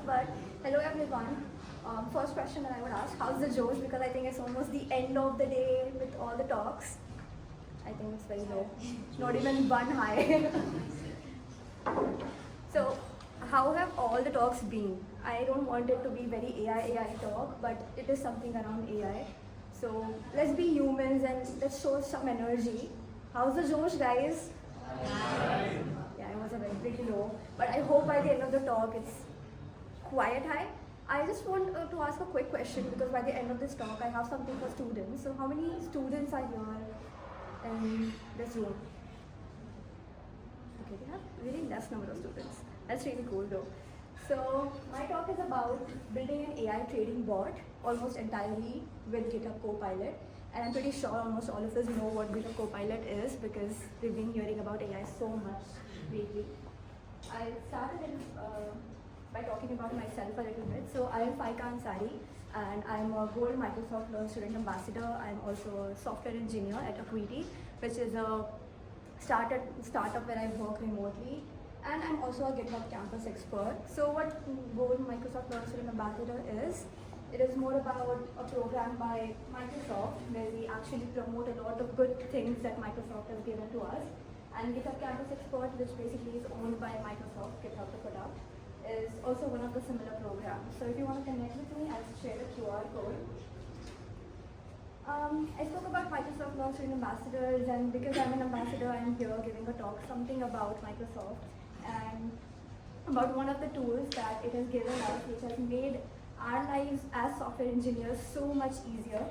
But hello everyone. First question that I would ask, how's the Josh? Because I think it's almost the end of the day with all the talks. I think it's very low. Not even one high. So, how have all the talks been? I don't want it to be very AI talk, but it is something around AI. So, let's be humans and let's show some energy. How's the Josh, guys? Yeah, it was a very pretty low. But I hope by the end of the talk it's quite high. I just want to ask a quick question because by the end of this talk I have something for students. So how many students are here in this room? Okay, we have really less number of students. That's really cool though. So my talk is about building an AI trading bot almost entirely with GitHub Copilot. And I'm pretty sure almost all of us know what GitHub Copilot is because we've been hearing about AI so much lately. I started by talking about myself a little bit. So I am Faika Ansari and I'm a Gold Microsoft Learn Student Ambassador. I'm also a software engineer at Acuity, which is a startup where I work remotely. And I'm also a GitHub campus expert. So what Gold Microsoft Learn Student Ambassador is, it is more about a program by Microsoft where we actually promote a lot of good things that Microsoft has given to us. And GitHub Campus Expert, which basically is owned by Microsoft, GitHub the product, is also one of the similar programs. So if you want to connect with me, I'll share the QR code. I spoke about Microsoft Learn Student Ambassadors, and because I'm an ambassador, I'm here giving a talk, something about Microsoft and about one of the tools that it has given us, which has made our lives as software engineers so much easier.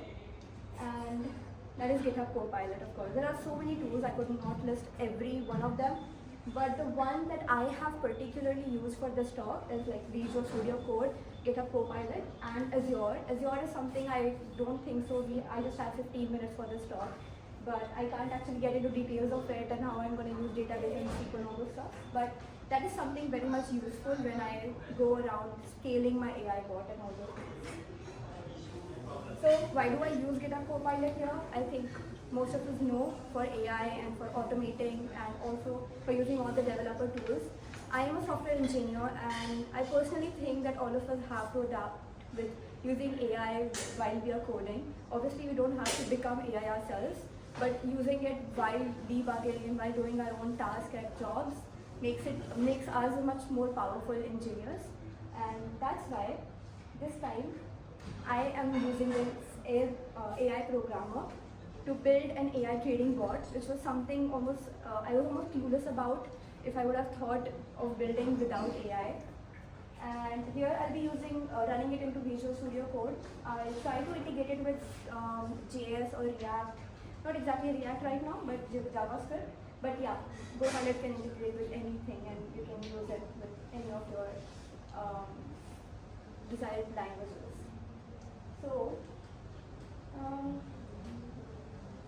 And that is GitHub Copilot, of course. There are so many tools, I could not list every one of them. But the one that I have particularly used for this talk is like Visual Studio Code, GitHub Copilot, and Azure. Azure is something I don't think so. I just have 15 minutes for this talk, but I can't actually get into details of it and how I'm going to use database and SQL and all those stuff. But that is something very much useful when I go around scaling my AI bot and all those things. So why do I use GitHub Copilot here? I think most of us know for AI and for automating and also for using all the developer tools. I am a software engineer and I personally think that all of us have to adapt with using AI while we are coding. Obviously we don't have to become AI ourselves, but using it while debugging and while doing our own tasks at jobs makes us much more powerful engineers. And that's why this time I am using this AI programmer to build an AI trading bot, which was something I was almost clueless about if I would have thought of building without AI. And here I'll be running it into Visual Studio Code. I'll try to integrate it with JS or React. Not exactly React right now, but JavaScript. But yeah, Copilot can integrate with anything and you can use it with any of your desired languages. So,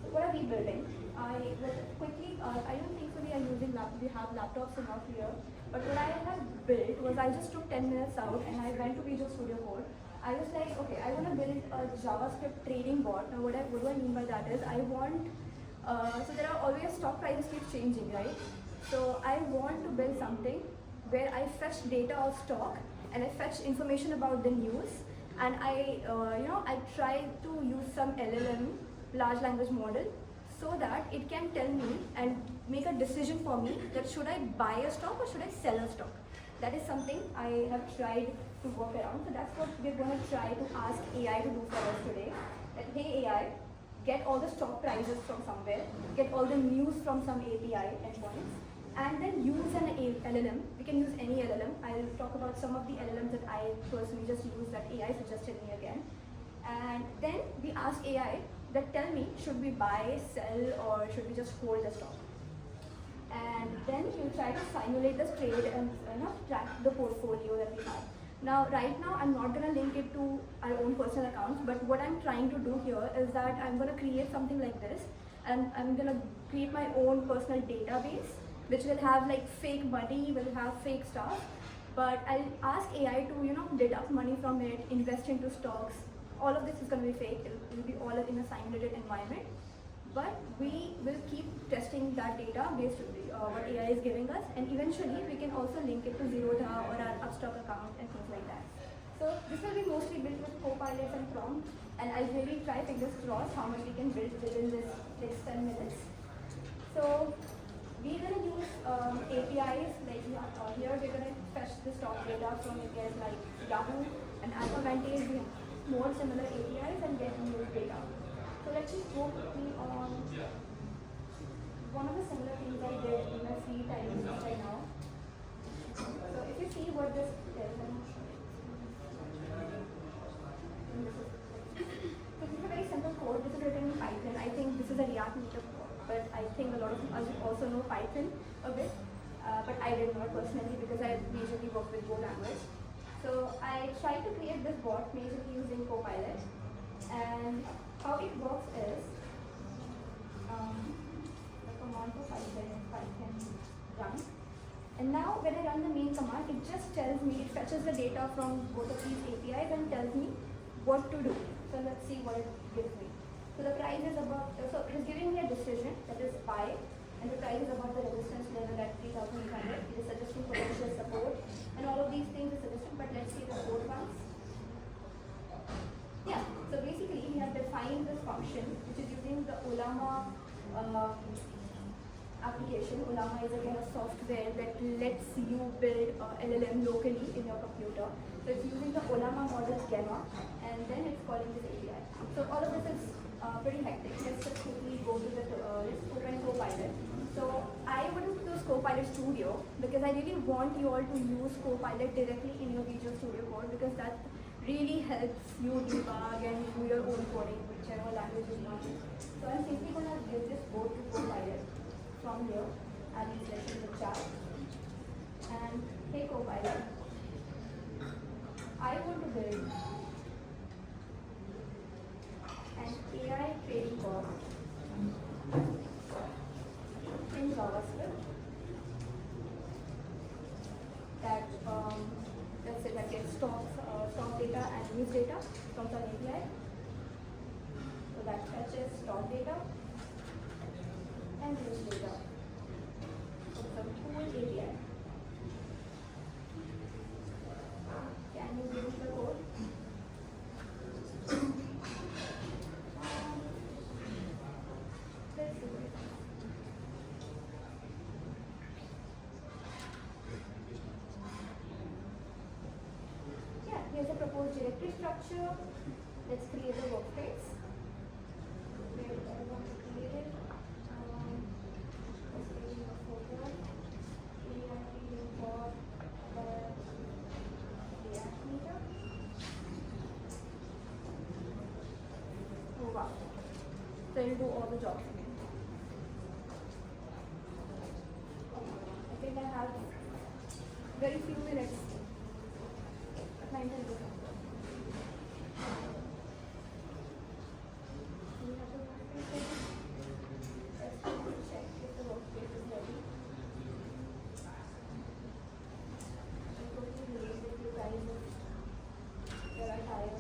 what are we building? I don't think so we have laptops enough here, but what I have built was I just took 10 minutes out and I went to Visual Studio Code. I was like, okay, I want to build a JavaScript trading bot. Now what do I mean by that is so there are always stock prices keep changing, right? So I want to build something where I fetch data of stock and I fetch information about the news, and I try to use some LLM, large language model, so that it can tell me and make a decision for me that should I buy a stock or should I sell a stock. That is something I have tried to work around. So that's what we're going to try to ask AI to do for us today. That hey AI, get all the stock prices from somewhere, get all the news from some API endpoints, and then use an LLM. We can use any LLM. I'll talk about some of the LLMs that I personally just use that AI suggested me again. And then we ask AI that tell me, should we buy, sell, or should we just hold the stock? And then you try to simulate this trade and track the portfolio that we have. Now, right now, I'm not going to link it to our own personal accounts, but what I'm trying to do here is that I'm going to create something like this, and I'm going to create my own personal database, which will have like fake money, will have fake stuff, but I'll ask AI to, deduct money from it, invest into stocks. All of this is going to be fake. It will be all in a simulated environment. But we will keep testing that data based on what AI is giving us, and eventually we can also link it to Zerodha or our Upstock account and things like that. So this will be mostly built with Copilot and prompt, and I'll really try, fingers crossed, how much we can build within this next 10 minutes. So we're going to use APIs, like here we're going to fetch the stock data from APIs like Yahoo and Alphavantage. We have more similar APIs and get new data. So let's just go quickly on one of the similar things I did in my free time right now. So if you see what this is, so this is a very simple code. This is written in Python. I think this is a React Native code, but I think a lot of us also know Python a bit, but I did not personally because I majorly work with Go language. So I tried to create this bot majorly using Copilot, and how it works is the command for Python run. And now when I run the main command, it just tells me, it fetches the data from both of these APIs and tells me what to do. So let's see what it gives me. So the price is about, so it is giving me a decision that is buy, and the price is about the resistance level at 3,800. It is suggesting potential support, and all of these things is suggesting, but let's see the code ones. Yeah, so basically we have defined this function which is using the Ollama application. Ollama is again a software that lets you build LLM locally in your computer. So it's using the Ollama model Gemma, and then it's calling this API. So all of this is pretty hectic. Let's just quickly go to the, let's open Copilot. So I wouldn't use Copilot Studio because I really want you all to use Copilot directly in your Visual Studio Code, because that really helps you debug and do your own coding, whichever language you want. So I'm simply going to give this code to Copilot from here. I'll be selecting the chat. And hey Copilot, I want to build an AI trading bot in JavaScript that let's say that gets stock data and news data from some API. So that fetches stock data and news data from some cool API. Can you give me the code? Let's do it. Yeah, here's a proposed directory structure. Let's create a workspace. Where do I want to create it? Let's create a folder. AI for React Native. Oh wow. So it'll do all the jobs again. I think I have very few minutes. 9 10 minutes. We have the workspace ready. Let's quickly check if the workspace is ready. I'm going to relate with you guys if there are tired.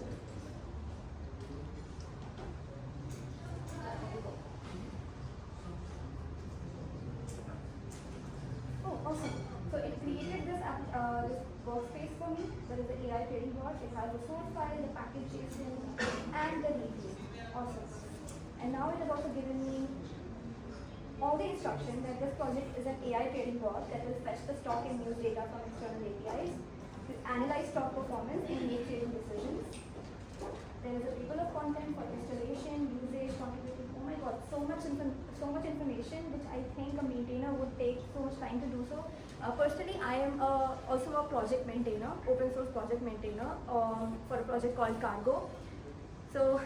Oh, awesome. So it created this workspace for me. There is the AI trading bot. It has the source file, the package JSON, and the replay. Awesome. And now it has also given me all the instructions that this project is an AI trading bot that will fetch the stock and news data from external APIs, to analyze stock performance and make trading decisions. There is a table of content for installation, usage, contributing. Oh my god, so much information which I think a maintainer would take so much time to do so. Personally, I am also a project maintainer, open source project maintainer for a project called Cargo. So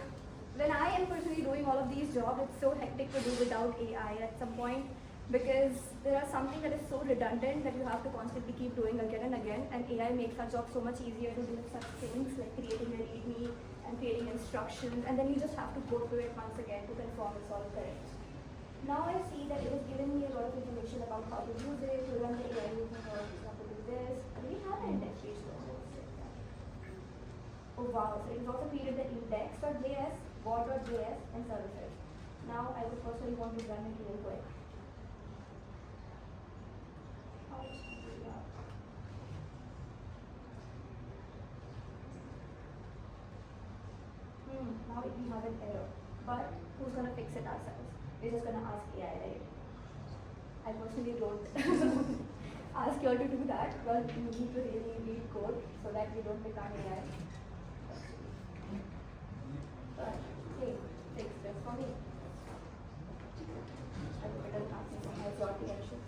when I am personally doing all of these jobs, it's so hectic to do without AI at some point, because there are something that is so redundant that you have to constantly keep doing again and again, and AI makes our job so much easier to do such things like creating a README and creating instructions, and then you just have to go through it once again to confirm it's all correct. Now I see that it has given me a lot of information about how to use it, to run the AI using how to do this. Do we have an index page though? Oh wow, so it has also created the index.js, bot.js, and services. Now I would personally want to run it real quick. How much time do we have? Now we have an error. But who's gonna fix it ourselves? We're just gonna ask AI, right? I personally don't ask you all to do that, but you need to really read code so that we don't become AI. But hey, fix this for me. I hope it doesn't ask me for my plot direction.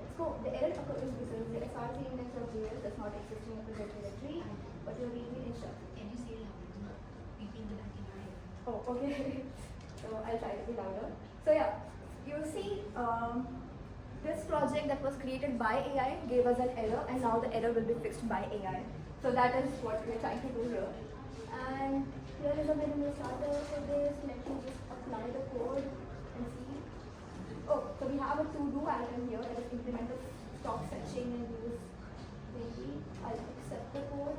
Let's go. The error occurs because the src index of JS does not exist in your project directory, but your readme instructions. Can you say louder? Repeat the back in our head. Oh, okay. So I'll try to be louder. So yeah, you see, this project that was created by AI gave us an error, and now the error will be fixed by AI. So that is what we're trying to do here. And here is a minimal starter for this. Let me just apply the code and see. Oh, so we have a to-do item here. Let us implement the stock fetching and use maybe. I'll accept the code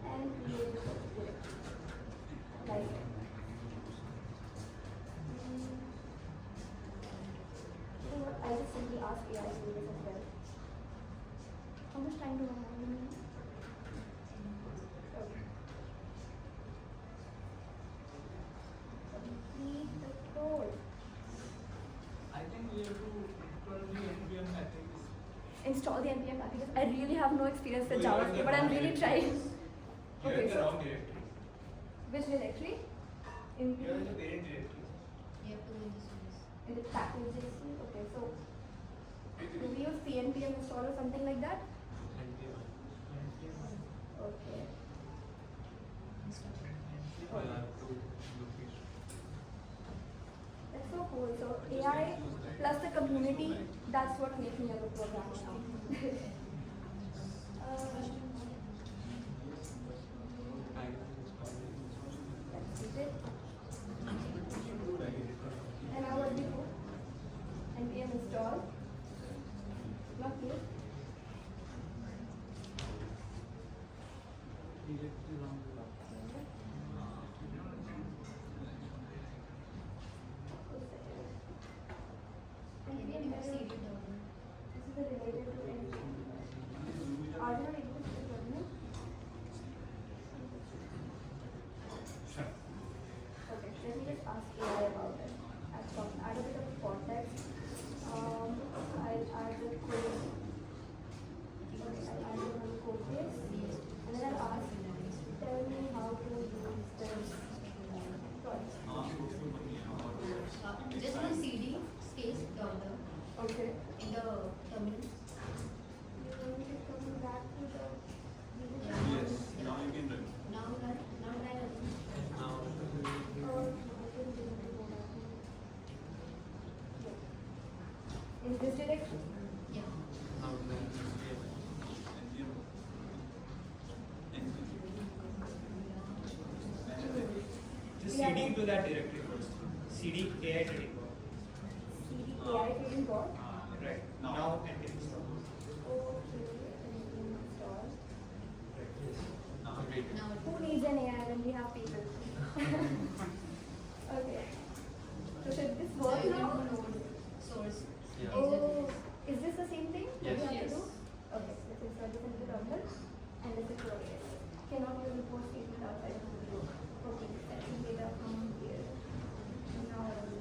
and create the directory. Like I just simply ask AI to do this as well. How much time do I have? Okay. Complete the code. I think we have to install the NPM packages. Install the NPM packages. I really have no experience with Oh, you are in JavaScript, the but I'm wrong really directory. trying. You are Okay, in the so wrong directory. which directory? In You are in the parent directory. You have to win this one. in the packages. Okay, so do we use pnpm install or something like that? NPM. Okay. That's so cool. So AI plus the community, that's what makes me a good programmer now. Let's see it. And now what do we do? npm install. Not here. Can you npm see error. it down? This is related to npm. Arduino exists in terminal. Okay, let me just ask AI about it. Add a bit of context. I'll add the code. Okay, I'll add the code base. And then I'll ask, tell me how to use this project. Just the CD space dollar Okay. in the terminal. You want me to come back to the Yes, now you can run. Now run. Now try again. Now, in this direction? Yeah. just CD to that directory first. CD AI trading board. CD AI trading board. Right. Now NPM install. Okay, and install. Now Who needs an AI when we have people? Okay. So should this so work you now? can node source. Oh, is this the same thing that Yes. we have Yes. to do? Okay, let's install this into the terminal and let's deploy it. Cannot use import statement outside of the group. Okay, fetching data from here. Now I will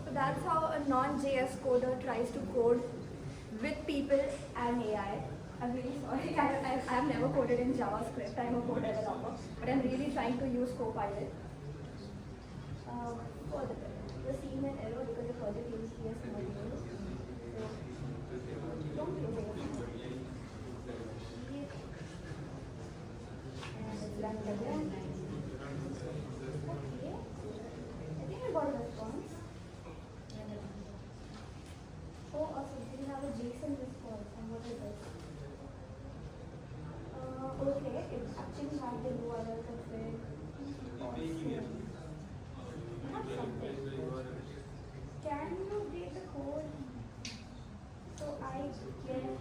So that's how a non-JS coder tries to code with people and AI. I'm really sorry, I've never coded in JavaScript. I'm a code developer, but I'm really trying to use Copilot. For the seeing an error because the project uses PS module. So don't use it. And it's done again. Okay. I think I got a response. Oh, awesome. We have a JSON response. And what is it? Okay, it actually has the URL config. Awesome. Not something. Can you update the code so I can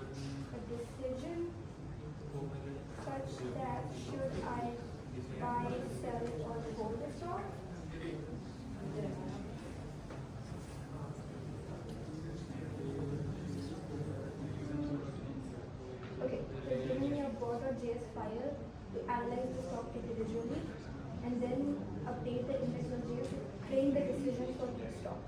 analyze the stock individually, and then update the index on to train the decision for each stock.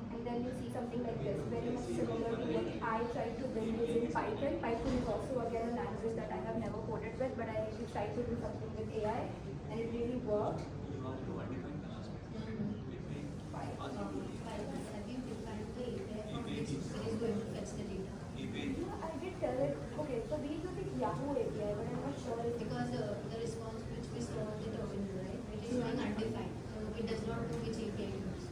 And then you see something like this, very much similar to what I tried to build using Python. Python is also again a language that I have never coded with, but I really tried to do something with AI, and it really worked. Fine. Have you defined the API from which it is going to fetch the data? Yeah, I did tell it. Okay, so we use the Yahoo API, but I'm not sure if Because the response which we saw on the terminal, right, it is being undefined. So it does not know which API to use.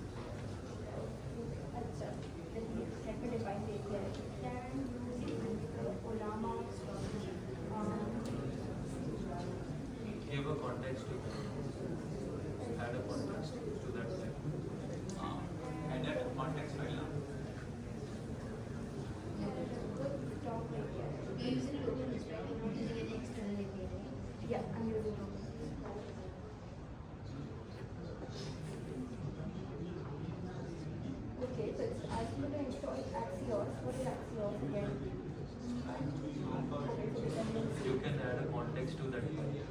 Achha, let me define the API. Can use Olama. Give a context to that. Add a context to that step. And that context file now. Stock API. You're using locals, right? You're not using any external API, right? Yeah, I'm using Locals. Okay, so it's asking me to install Axios. What is Axios again? Okay, so dependency. You can add a context to that file,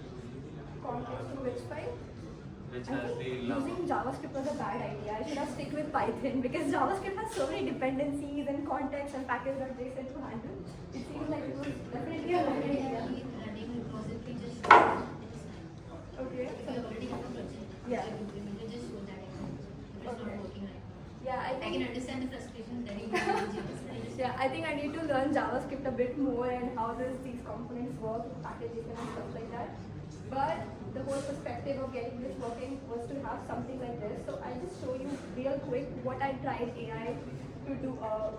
Context to which file? which I has think the using JavaScript was a bad idea. I should have stick with Python because JavaScript has so many dependencies and context and package.json to handle. It seems like it was definitely a bad idea. Running repository just shows that it is fine. Okay. If you already have a project, Yeah. you implemented, just show that it is not Okay. working right now. Yeah, I I can think. understand the frustration that you have with Yeah, I think I need to learn JavaScript a bit more and how does these components work, packages and stuff like that. But the whole perspective of getting this working was to have something like this. So I'll just show you real quick what I tried AI to do,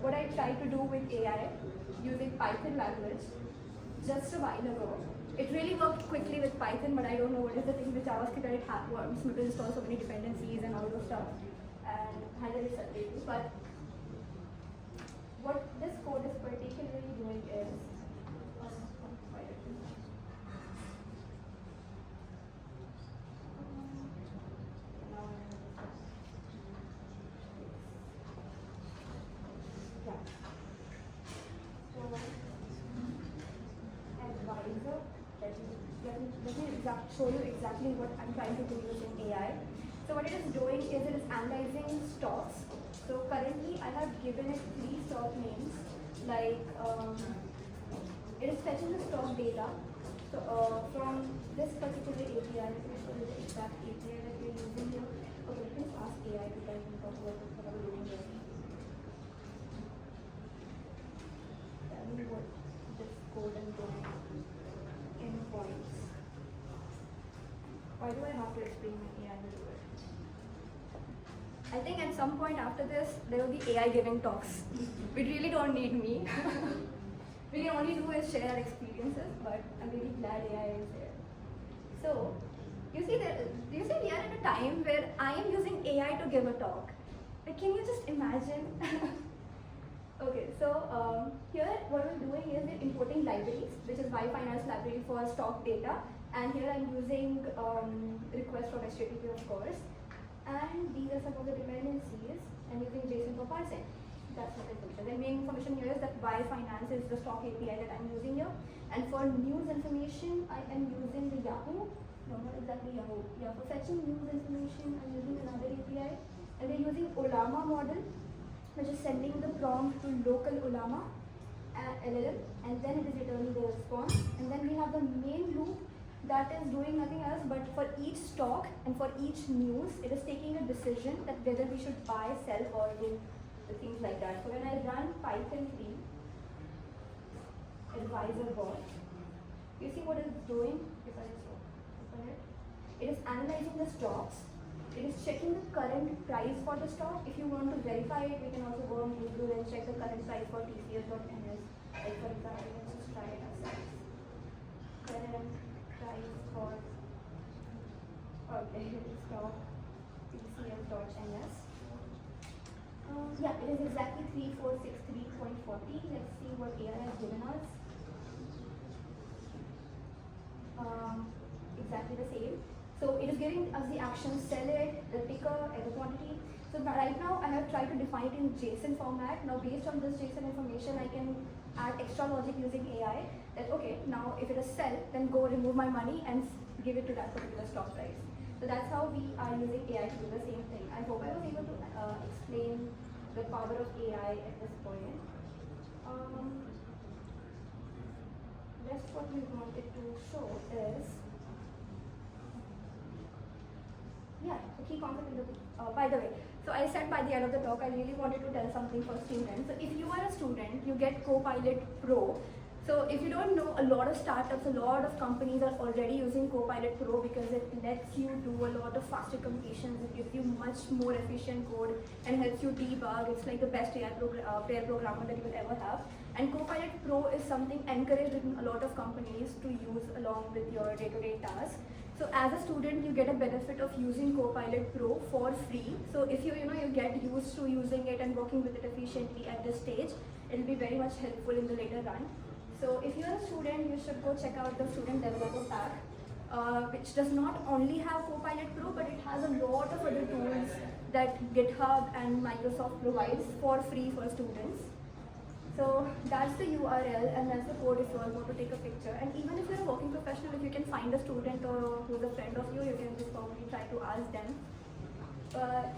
what I tried to do with AI using Python language just a while ago. It really worked quickly with Python, but I don't know what is the thing with JavaScript that it wants me to install so many dependencies and all those stuff and handle it separately. But what this code is particularly doing is advisor. Let me show you exactly what I'm trying to do using AI. So what it is doing is it is analyzing stocks. So currently I have given it 3 stock names, like it is fetching the stock data. So from this particular API, let me show you the exact API that we're using here. Okay, let me just ask AI to tell me what are we doing here. Tell me what this code is doing in points. Why do I have to explain my AI to do it? I think at some point after this, there will be AI giving talks. We really don't need me. We can only do is share our experiences, but I'm really glad AI is there. So, you see, we are in a time where I am using AI to give a talk. Like, can you just imagine? Okay, so here what we're doing is we're importing libraries, which is Y-Finance library for stock data, and here I'm using request from HTTP, of course, and these are some of the dependencies, and using JSON for parsing. That's what information. The main information here is that Y-Finance is the stock API that I'm using here, and for news information, I am using the Yahoo. No, not exactly Yahoo. Yeah, for fetching news information, I'm using another API, and we're using Olama model, which is sending the prompt to local Olama LLM, and then it is returning the response. And then we have the main loop that is doing nothing else but for each stock and for each news, it is taking a decision that whether we should buy, sell, or do the things like that. So when I run Python 3 advisor bot, you see what it's doing? If I just open it, it is analyzing the stocks. It is checking the current price for the stock. If you want to verify it, we can also go on Google and check the current price for TCS.ns. Like for example, let's just try it ourselves. Current price for stock TCS.ns. Yeah, it is exactly 3463.40. Let's see what AI has given us. Exactly the same. So it is giving us the action, sell it, the ticker, and the quantity. So right now I have tried to define it in JSON format. Now based on this JSON information, I can add extra logic using AI. That okay, now if it is sell, then go remove my money and give it to that particular stock price. So that's how we are using AI to do the same thing. I hope I was able to explain the power of AI at this point. Rest what we wanted to show is, yeah, the key concept in the, by the way, so I said by the end of the talk, I really wanted to tell something for students. So if you are a student, you get Copilot Pro. So if you don't know, a lot of startups, a lot of companies are already using Copilot Pro because it lets you do a lot of faster completions. It gives you much more efficient code and helps you debug. It's like the best AI pair programmer that you will ever have. And Copilot Pro is something encouraged in a lot of companies to use along with your day-to-day tasks. So as a student, you get a benefit of using Copilot Pro for free. So if you get used to using it and working with it efficiently at this stage, it will be very much helpful in the later run. So if you're a student, you should go check out the Student Developer Pack, which does not only have Copilot Pro, but it has a lot of other tools that GitHub and Microsoft provides for free for students. So that's the URL and that's the code if you all want to take a picture. And even if you're a working professional, if you can find a student or who's a friend of you, you can just probably try to ask them. But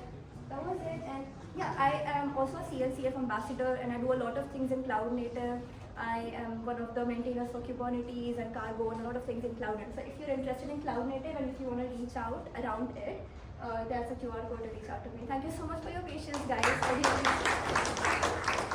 that was it. And yeah, I am also a CLCF ambassador and I do a lot of things in Cloud Native. I am one of the maintainers for Kubernetes and Cargo and a lot of things in Cloud Native. So if you're interested in Cloud Native and if you want to reach out around it, that's a QR code to reach out to me. Thank you so much for your patience, guys. I really appreciate it.